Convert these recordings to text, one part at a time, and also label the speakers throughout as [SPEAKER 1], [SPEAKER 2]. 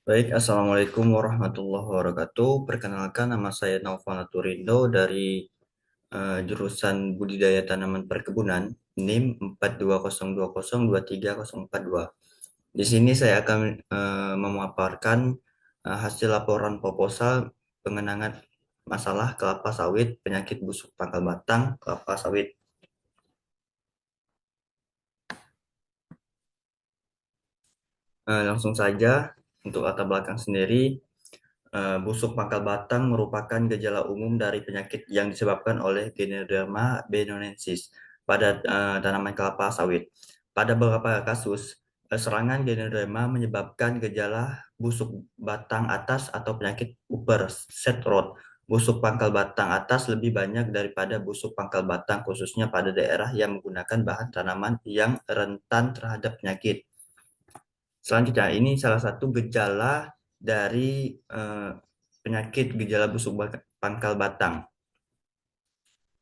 [SPEAKER 1] Baik, Assalamualaikum warahmatullahi wabarakatuh. Perkenalkan, nama saya Naufal Naturindo dari jurusan Budidaya Tanaman Perkebunan, NIM 4202023042. Di sini saya akan memaparkan hasil laporan proposal pengenangan masalah kelapa sawit, penyakit busuk pangkal batang, kelapa sawit. Langsung saja, untuk latar belakang sendiri. Busuk pangkal batang merupakan gejala umum dari penyakit yang disebabkan oleh Ganoderma benonensis pada tanaman kelapa sawit. Pada beberapa kasus, serangan Ganoderma menyebabkan gejala busuk batang atas atau penyakit Upper Set Rot. Busuk pangkal batang atas lebih banyak daripada busuk pangkal batang, khususnya pada daerah yang menggunakan bahan tanaman yang rentan terhadap penyakit. Selanjutnya, ini salah satu gejala dari penyakit gejala busuk pangkal batang.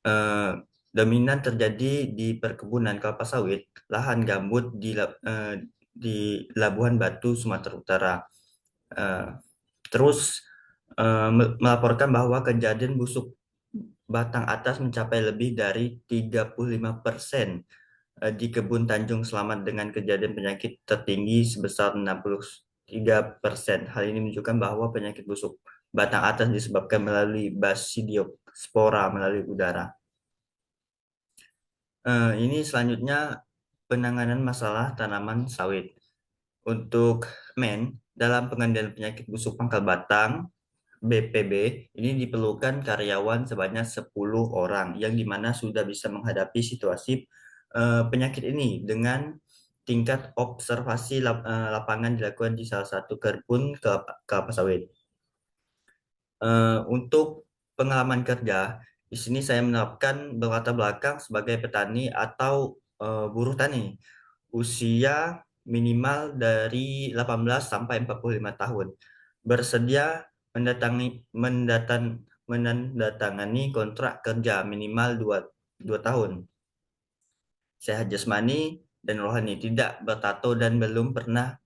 [SPEAKER 1] Eh, Dominan terjadi di perkebunan kelapa sawit, lahan gambut di Labuhan Batu, Sumatera Utara. Eh, Terus melaporkan bahwa kejadian busuk batang atas mencapai lebih dari 35% di Kebun Tanjung Selamat dengan kejadian penyakit tertinggi sebesar 63%. Hal ini menunjukkan bahwa penyakit busuk batang atas disebabkan melalui Basidiopspora melalui udara. Ini selanjutnya penanganan masalah tanaman sawit. Untuk dalam pengendalian penyakit busuk pangkal batang, BPB, ini diperlukan karyawan sebanyak 10 orang yang dimana sudah bisa menghadapi situasi penyakit ini dengan tingkat observasi lapangan dilakukan di salah satu kebun kelapa sawit. Untuk pengalaman kerja, di sini saya menerapkan berlatar belakang sebagai petani atau buruh tani. Usia minimal dari 18 sampai 45 tahun. Bersedia menandatangani kontrak kerja minimal 2 tahun. Sehat jasmani dan rohani, tidak bertato dan belum pernah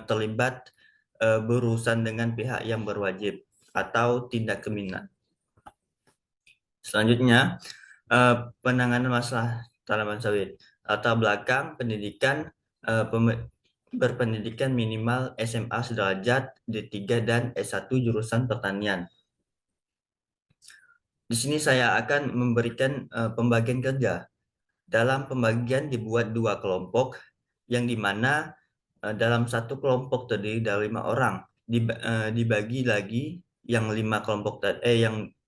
[SPEAKER 1] terlibat berurusan dengan pihak yang berwajib atau tindak kriminal. Selanjutnya, penanganan masalah tanaman sawit. Latar belakang pendidikan, eh, berpendidikan minimal SMA sederajat D3 dan S1 jurusan pertanian. Di sini saya akan memberikan pembagian kerja. Dalam pembagian dibuat dua kelompok, yang dimana dalam satu kelompok terdiri dari 5 orang. Dibagi lagi yang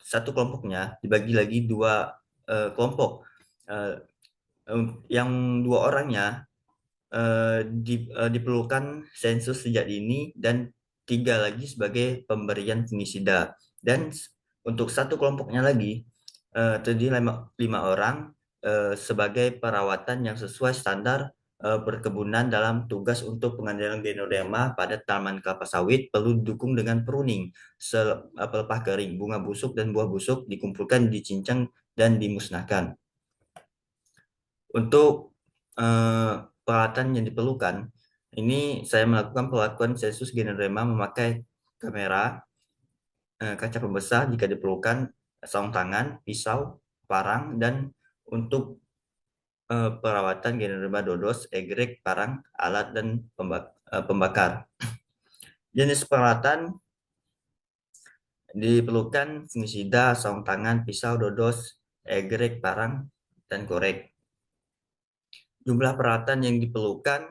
[SPEAKER 1] satu kelompoknya dibagi lagi dua kelompok. Eh, yang 2 orangnya diperlukan sensus sejak dini dan 3 lagi sebagai pemberian fungisida. Dan untuk satu kelompoknya lagi terdiri 5 orang sebagai perawatan yang sesuai standar perkebunan dalam tugas untuk pengendalian Ganoderma pada tanaman kelapa sawit perlu didukung dengan pruning, pelepah kering, bunga busuk dan buah busuk dikumpulkan, dicincang dan dimusnahkan. Untuk eh, peralatan yang diperlukan, ini saya melakukan perlakuan sensus Ganoderma memakai kamera, kaca pembesar jika diperlukan, sarung tangan, pisau, parang, dan untuk perawatan Ganoderma dodos, egrek, parang, alat, dan pembakar. Jenis peralatan diperlukan fungisida, sarung tangan, pisau, dodos, egrek, parang, dan korek. Jumlah peralatan yang diperlukan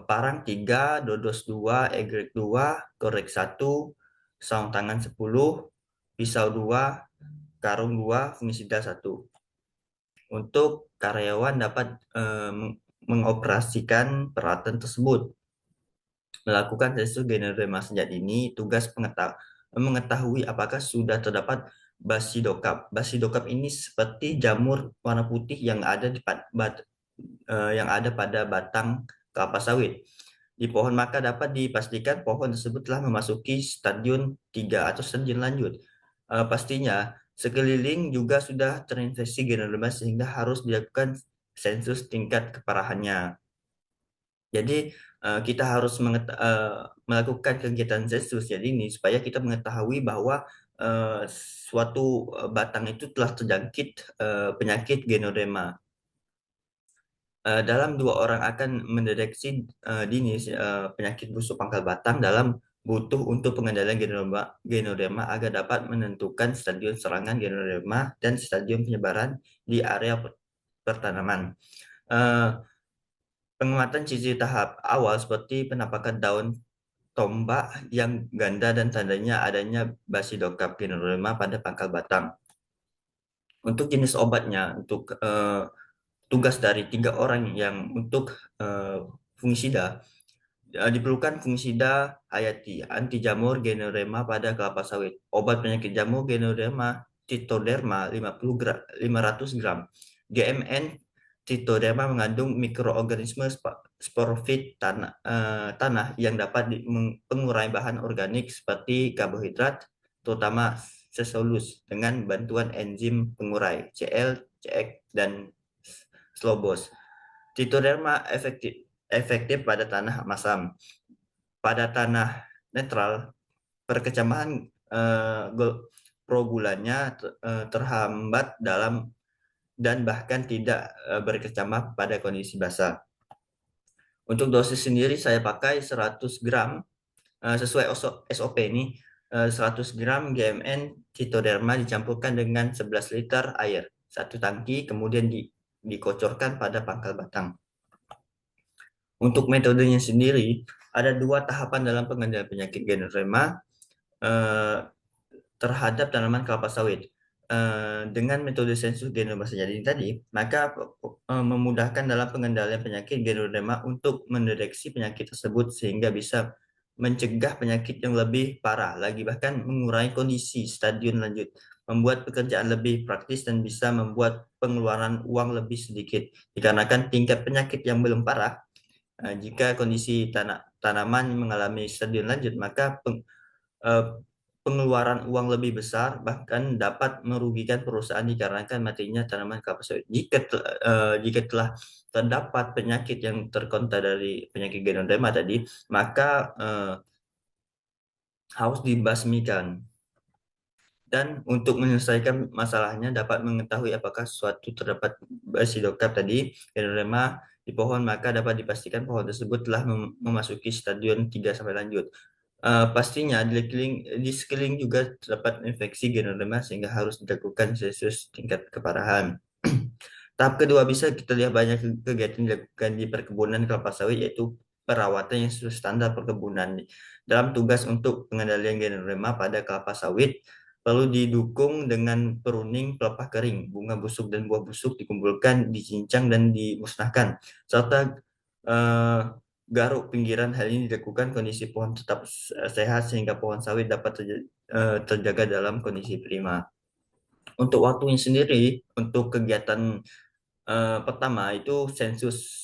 [SPEAKER 1] parang 3, dodos 2, egrek 2, korek 1, sarung tangan 10, pisau 2, karung 2, fungisida 1. Untuk karyawan dapat mengoperasikan peralatan tersebut. Melakukan sensus Ganoderma sejak dini, tugas mengetahui apakah sudah terdapat basidokap. Basidokap ini seperti jamur warna putih yang ada pada batang kelapa sawit di pohon, maka dapat dipastikan pohon tersebut telah memasuki stadium 3 atau stadium lanjut. Pastinya sekeliling juga sudah terinfeksi Ganoderma sehingga harus dilakukan sensus tingkat keparahannya. Jadi kita harus melakukan kegiatan sensus jadi ini supaya kita mengetahui bahwa suatu batang itu telah terjangkit penyakit Ganoderma. Dalam 2 orang akan mendeteksi dini penyakit busuk pangkal batang dalam butuh untuk pengendalian Ganoderma agar dapat menentukan stadium serangan Ganoderma dan stadium penyebaran di area pertanaman. Eh, Pengamatan ciri tahap awal seperti penampakan daun tombak yang ganda dan tandanya adanya Basidiocap Ganoderma pada pangkal batang. Untuk jenis obatnya, untuk tugas dari 3 orang yang untuk fungisida, diperlukan fungisida hayati anti jamur Ganoderma pada kelapa sawit. Obat penyakit jamur Ganoderma Trichoderma 500 gram. GMN Trichoderma mengandung mikroorganisme sporofit tanah yang dapat mengurangi bahan organik seperti karbohidrat, terutama sesolus dengan bantuan enzim pengurai CL, CX, dan slobos. Trichoderma efektif pada tanah masam. Pada tanah netral, perkecambahan progulannya terhambat dalam dan bahkan tidak berkecambah pada kondisi basah. Untuk dosis sendiri saya pakai 100 gram sesuai SOP ini 100 gram GMN Trichoderma dicampurkan dengan 11 liter air, 1 tangki, kemudian dikocorkan pada pangkal batang. Untuk metodenya sendiri, ada 2 tahapan dalam pengendalian penyakit Ganoderma terhadap tanaman kelapa sawit. Dengan metode sensus Ganoderma jadi tadi, maka memudahkan dalam pengendalian penyakit Ganoderma untuk mendeteksi penyakit tersebut sehingga bisa mencegah penyakit yang lebih parah lagi, bahkan mengurangi kondisi stadium lanjut, membuat pekerjaan lebih praktis dan bisa membuat pengeluaran uang lebih sedikit. Dikarenakan tingkat penyakit yang belum parah, jika kondisi tanaman mengalami stadium lanjut, maka eh, pengeluaran uang lebih besar bahkan dapat merugikan perusahaan dikarenakan matinya tanaman kelapa sawit. Jika telah terdapat penyakit yang terkontak dari penyakit Ganoderma tadi, maka harus dibasmikan. Dan untuk menyelesaikan masalahnya dapat mengetahui apakah suatu terdapat Basidiocap tadi Ganoderma di pohon, maka dapat dipastikan pohon tersebut telah memasuki stadium 3 sampai lanjut. Pastinya di sekeliling juga terdapat infeksi Ganoderma sehingga harus dilakukan sensus tingkat keparahan. Tahap kedua, bisa kita lihat banyak kegiatan dilakukan di perkebunan kelapa sawit, yaitu perawatan yang sesuai standar perkebunan. Dalam tugas untuk pengendalian Ganoderma pada kelapa sawit, perlu didukung dengan pruning pelepah kering, bunga busuk dan buah busuk dikumpulkan, dicincang dan dimusnahkan, serta garuk pinggiran. Hal ini dilakukan kondisi pohon tetap sehat sehingga pohon sawit dapat terjaga dalam kondisi prima. Untuk waktunya sendiri, untuk kegiatan pertama itu sensus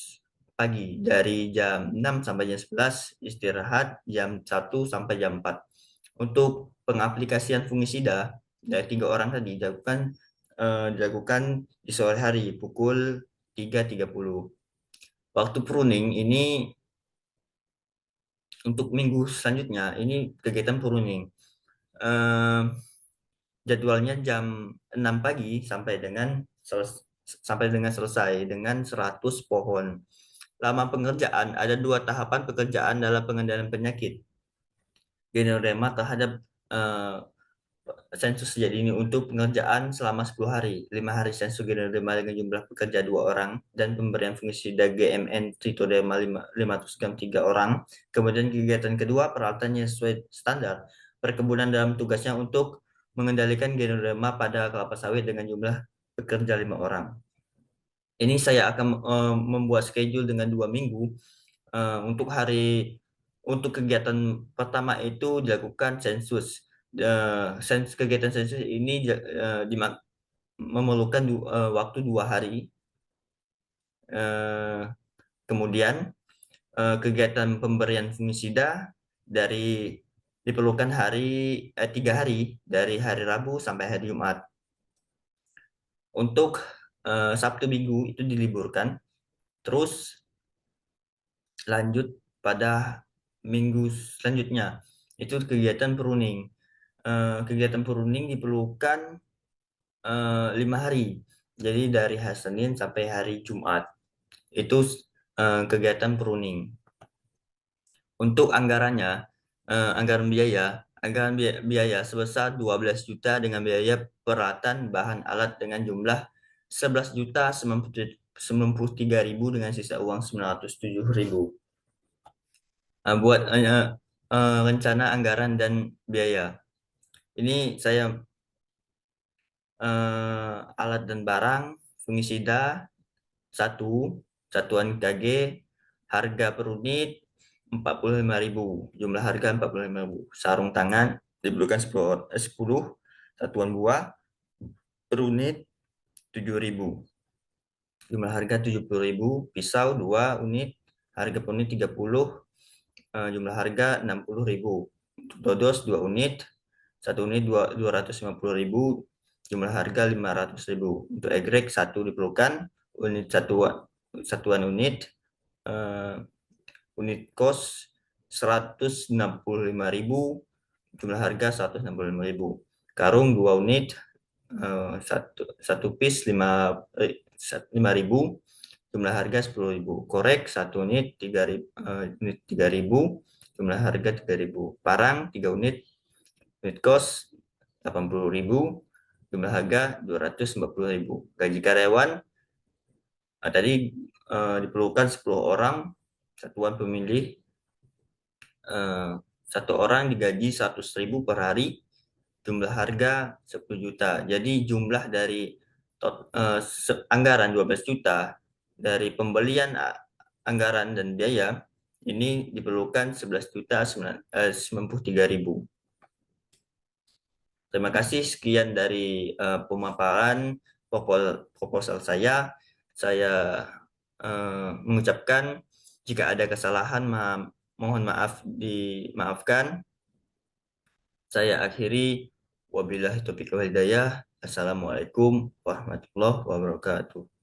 [SPEAKER 1] pagi dari jam 6 sampai jam 11, istirahat jam 1 sampai jam 4. Untuk pengaplikasian fungisida dari 3 orang tadi dilakukan di sore hari pukul 3.30. Waktu pruning ini untuk minggu selanjutnya ini kegiatan pruning. Eh, Jadwalnya jam 6 pagi sampai dengan selesai dengan 100 pohon. Lama pengerjaan, ada 2 tahapan pekerjaan dalam pengendalian penyakit Ganoderma terhadap eh, sensus jadi ini. Untuk pengerjaan selama 10 hari, 5 hari sensus Ganoderma dengan jumlah pekerja 2 orang dan pemberian fungisida GMN Trichoderma 500 gram 3 orang. Kemudian kegiatan kedua, peralatannya sesuai standar perkebunan dalam tugasnya untuk mengendalikan Ganoderma pada kelapa sawit dengan jumlah pekerja 5 orang. Ini saya akan membuat schedule dengan 2 minggu. Untuk kegiatan pertama itu dilakukan sensus. Kegiatan sensus ini memerlukan waktu 2 hari. Kemudian kegiatan pemberian fungisida diperlukan 3 hari dari hari Rabu sampai hari Jumat. Untuk Sabtu Minggu itu diliburkan. Terus lanjut pada minggu selanjutnya. Itu kegiatan pruning. Kegiatan pruning diperlukan 5 hari. Jadi dari hari Senin sampai hari Jumat. Itu kegiatan pruning. Untuk anggarannya, anggaran biaya sebesar 12 juta dengan biaya peralatan bahan alat dengan jumlah 11 juta 93.000 dengan sisa uang 907.000. Buat rencana anggaran dan biaya. Ini saya alat dan barang, fungisida, satuan KG, harga per unit 45.000, jumlah harga 45.000. Sarung tangan diperlukan 10 satuan buah per unit 7.000, jumlah harga 70.000. Pisau 2 unit, harga per unit 30, jumlah harga 60.000. Dodos 2 unit, 1 unit 250.000, jumlah harga 500.000. Untuk egrek 1 diperlukan, unit satuan unit, unit kos 165.000, jumlah harga 165.000. Karung 2 unit, satu piece 5.000, jumlah harga 10.000. Korek 1 unit 3.000, jumlah harga 3.000. Parang 3 unit, unit kos 80.000, jumlah harga 240.000. Gaji karyawan tadi diperlukan 10 orang, satuan pemilih, 1 orang digaji 100.000 per hari, jumlah harga 10 juta. Jadi jumlah dari anggaran 12 juta dari pembelian anggaran dan biaya ini diperlukan 11 juta 93.000. Terima kasih, sekian dari pemaparan proposal saya. Saya mengucapkan jika ada kesalahan, mohon maaf dimaafkan. Saya akhiri, wabillahi taufiq wal hidayah. Assalamualaikum warahmatullahi wabarakatuh.